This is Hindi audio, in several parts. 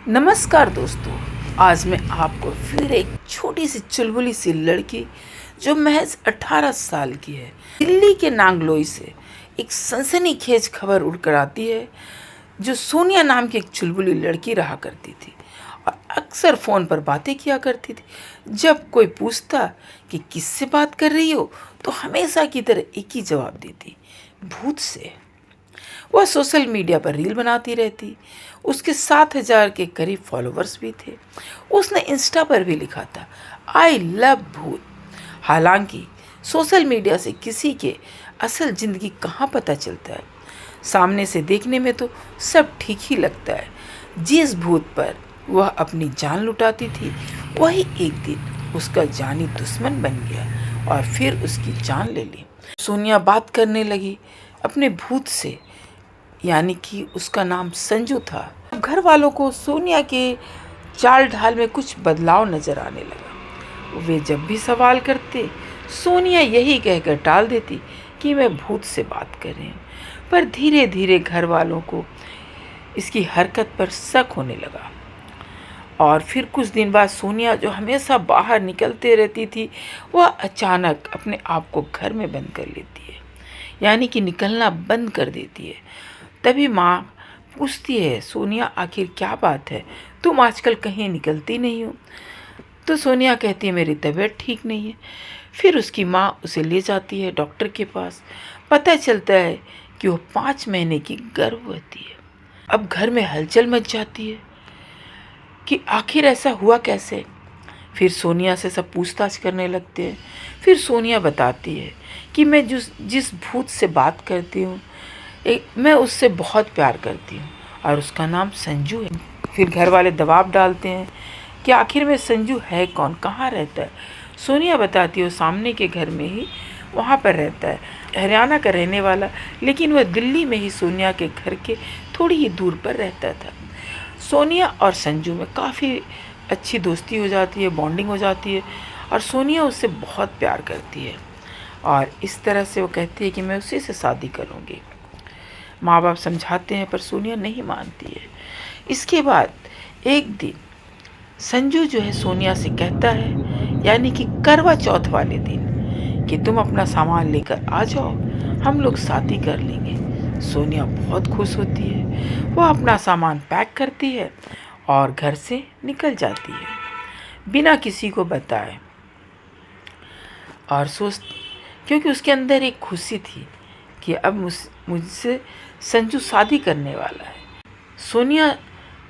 नमस्कार दोस्तों। आज मैं आपको फिर एक छोटी सी चुलबुली सी लड़की जो महज 18 साल की है, दिल्ली के नांगलोई से एक सनसनीखेज खबर उड़कर आती है जो सोनिया नाम की एक चुलबुली लड़की रहा करती थी और अक्सर फ़ोन पर बातें किया करती थी। जब कोई पूछता कि किससे बात कर रही हो तो हमेशा की तरह एक ही जवाब देती, भूत से। वह सोशल मीडिया पर रील बनाती रहती। उसके 7,000 के करीब फॉलोवर्स भी थे। उसने इंस्टा पर भी लिखा था, आई लव भूत। हालांकि सोशल मीडिया से किसी के असल ज़िंदगी कहाँ पता चलता है। सामने से देखने में तो सब ठीक ही लगता है। जिस भूत पर वह अपनी जान लुटाती थी वही एक दिन उसका जानी दुश्मन बन गया और फिर उसकी जान ले ली। सोनिया बात करने लगी अपने भूत से, यानी कि उसका नाम संजू था। घर वालों को सोनिया के चाल ढाल में कुछ बदलाव नजर आने लगा। वे जब भी सवाल करते सोनिया यही कहकर टाल देती कि मैं भूत से बात कर रही हूँ। पर धीरे धीरे घर वालों को इसकी हरकत पर शक होने लगा और फिर कुछ दिन बाद सोनिया, जो हमेशा बाहर निकलते रहती थी, वह अचानक अपने आप को घर में बंद कर लेती है, यानी कि निकलना बंद कर देती है। तभी माँ पूछती है, सोनिया आखिर क्या बात है, तुम आजकल कहीं निकलती नहीं हो? तो सोनिया कहती है, मेरी तबीयत ठीक नहीं है। फिर उसकी माँ उसे ले जाती है डॉक्टर के पास। पता चलता है कि वो 5 महीने की गर्भवती है। अब घर में हलचल मच जाती है कि आखिर ऐसा हुआ कैसे। फिर सोनिया से सब पूछताछ करने लगते हैं। फिर सोनिया बताती है कि मैं जिस भूत से बात करती हूँ, मैं उससे बहुत प्यार करती हूँ और उसका नाम संजू है। फिर घर वाले दबाव डालते हैं कि आखिर में संजू है कौन, कहाँ रहता है। सोनिया बताती है वो सामने के घर में ही वहाँ पर रहता है, हरियाणा का रहने वाला, लेकिन वह दिल्ली में ही सोनिया के घर के थोड़ी ही दूर पर रहता था। सोनिया और संजू में काफ़ी अच्छी दोस्ती हो जाती है, बॉन्डिंग हो जाती है और सोनिया उससे बहुत प्यार करती है और इस तरह से वो कहती है कि मैं उसी से शादी करूँगी। माँ बाप समझाते हैं पर सोनिया नहीं मानती है। इसके बाद एक दिन संजू जो है सोनिया से कहता है, यानी कि करवा चौथ वाले दिन, कि तुम अपना सामान लेकर आ जाओ, हम लोग शादी कर लेंगे। सोनिया बहुत खुश होती है। वह अपना सामान पैक करती है और घर से निकल जाती है बिना किसी को बताए और क्योंकि उसके अंदर एक खुशी थी कि अब मुझसे संजू शादी करने वाला है। सोनिया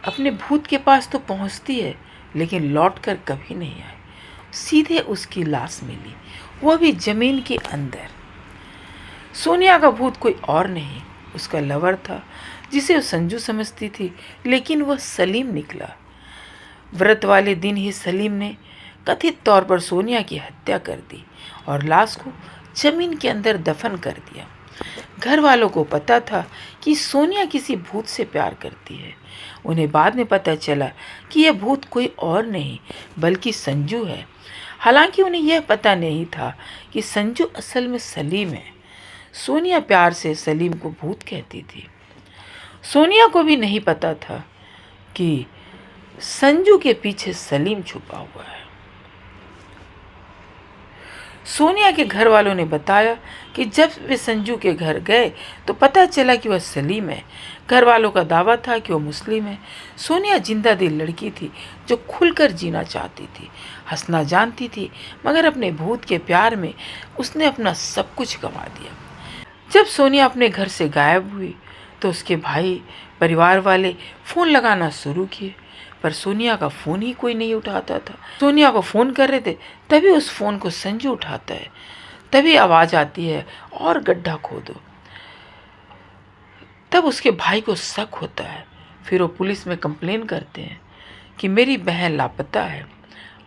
अपने भूत के पास तो पहुंचती है लेकिन लौटकर कभी नहीं आई। सीधे उसकी लाश मिली, वह भी ज़मीन के अंदर। सोनिया का भूत कोई और नहीं, उसका लवर था जिसे वो संजू समझती थी, लेकिन वह सलीम निकला। व्रत वाले दिन ही सलीम ने कथित तौर पर सोनिया की हत्या कर दी और लाश को ज़मीन के अंदर दफन कर दिया। घर वालों को पता था कि सोनिया किसी भूत से प्यार करती है। उन्हें बाद में पता चला कि यह भूत कोई और नहीं बल्कि संजू है। हालांकि उन्हें यह पता नहीं था कि संजू असल में सलीम है। सोनिया प्यार से सलीम को भूत कहती थी। सोनिया को भी नहीं पता था कि संजू के पीछे सलीम छुपा हुआ है। सोनिया के घर वालों ने बताया कि जब वे संजू के घर गए तो पता चला कि वह सलीम है। घर वालों का दावा था कि वह मुस्लिम है। सोनिया जिंदा दिल लड़की थी जो खुलकर जीना चाहती थी, हंसना जानती थी, मगर अपने भूत के प्यार में उसने अपना सब कुछ गंवा दिया। जब सोनिया अपने घर से गायब हुई तो उसके भाई, परिवार वाले फ़ोन लगाना शुरू किए, पर सोनिया का फ़ोन ही कोई नहीं उठाता था। सोनिया को फ़ोन कर रहे थे, तभी उस फ़ोन को संजू उठाता है। तभी आवाज़ आती है, और गड्ढा खोदो। तब उसके भाई को शक होता है। फिर वो पुलिस में कंप्लेन करते हैं कि मेरी बहन लापता है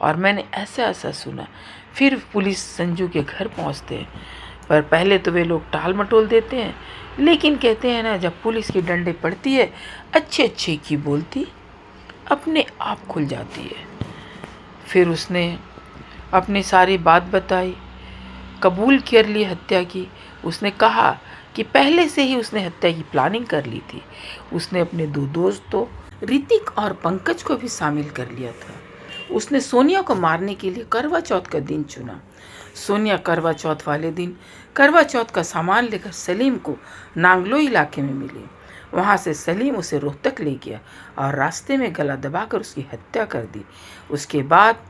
और मैंने ऐसा ऐसा सुना। फिर पुलिस संजू के घर पहुंचते हैं, पर पहले तो वे लोग टाल मटोल देते हैं, लेकिन कहते हैं ना, जब पुलिस की डंडे पड़ती है, अच्छे अच्छे की बोलती अपने आप खुल जाती है। फिर उसने अपनी सारी बात बताई, कबूल कर ली हत्या की। उसने कहा कि पहले से ही उसने हत्या की प्लानिंग कर ली थी। उसने अपने 2 दोस्तों ऋतिक और पंकज को भी शामिल कर लिया था। उसने सोनिया को मारने के लिए करवा चौथ का दिन चुना। सोनिया करवा चौथ वाले दिन करवा चौथ का सामान लेकर सलीम को नांगलोई इलाके में मिली। वहाँ से सलीम उसे रोहतक ले गया और रास्ते में गला दबाकर उसकी हत्या कर दी। उसके बाद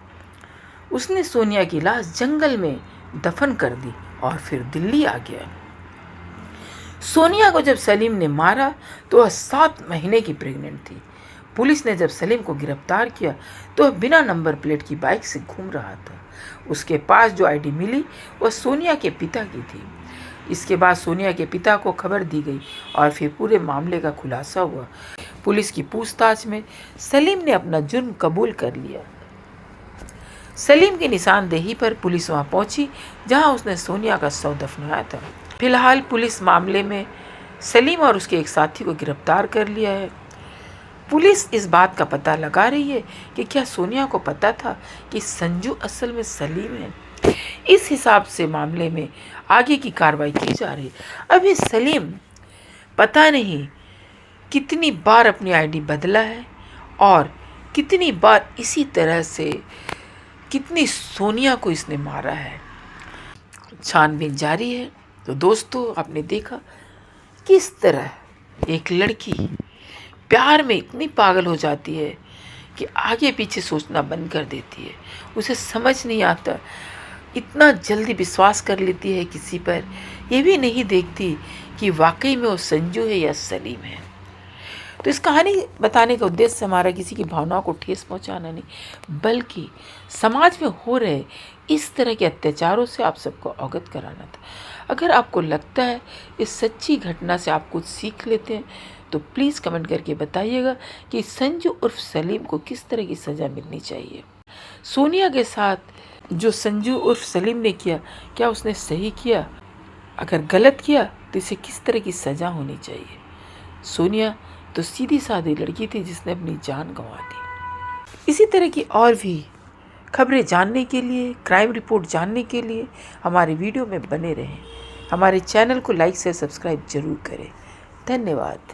उसने सोनिया की लाश जंगल में दफन कर दी और फिर दिल्ली आ गया। सोनिया को जब सलीम ने मारा तो वह 7 महीने की प्रेग्नेंट थी। पुलिस ने जब सलीम को गिरफ्तार किया तो वह बिना नंबर प्लेट की बाइक से घूम रहा था। उसके पास जो आईडी मिली वह सोनिया के पिता की थी। इसके बाद सोनिया के पिता को खबर दी गई और फिर पूरे मामले का खुलासा हुआ। पुलिस की पूछताछ में सलीम ने अपना जुर्म कबूल कर लिया। सलीम की निशानदेही पर पुलिस वहां पहुंची जहां उसने सोनिया का शव दफनाया था। फिलहाल पुलिस मामले में सलीम और उसके एक साथी को गिरफ्तार कर लिया है। पुलिस इस बात का पता लगा रही है कि क्या सोनिया को पता था कि संजू असल में सलीम है। इस हिसाब से मामले में आगे की कार्रवाई की जा रही है। अभी सलीम पता नहीं कितनी बार अपनी आईडी बदला है और कितनी बार इसी तरह से कितनी सोनिया को इसने मारा है। छानबीन जारी है। तो दोस्तों, आपने देखा किस तरह एक लड़की प्यार में इतनी पागल हो जाती है कि आगे पीछे सोचना बंद कर देती है। उसे समझ नहीं आता, इतना जल्दी विश्वास कर लेती है किसी पर, ये भी नहीं देखती कि वाकई में वो संजू है या सलीम है। तो इस कहानी बताने का उद्देश्य हमारा किसी की भावनाओं को ठेस पहुंचाना नहीं, बल्कि समाज में हो रहे इस तरह के अत्याचारों से आप सबको अवगत कराना था। अगर आपको लगता है इस सच्ची घटना से आप कुछ सीख लेते हैं तो प्लीज़ कमेंट करके बताइएगा कि संजू उर्फ सलीम को किस तरह की सज़ा मिलनी चाहिए। सोनिया के साथ जो संजू उर्फ सलीम ने किया, क्या उसने सही किया? अगर गलत किया तो इसे किस तरह की सज़ा होनी चाहिए? सोनिया तो सीधी सादी लड़की थी जिसने अपनी जान गंवा दी। इसी तरह की और भी खबरें जानने के लिए, क्राइम रिपोर्ट जानने के लिए हमारे वीडियो में बने रहें। हमारे चैनल को लाइक से सब्सक्राइब जरूर करें। धन्यवाद।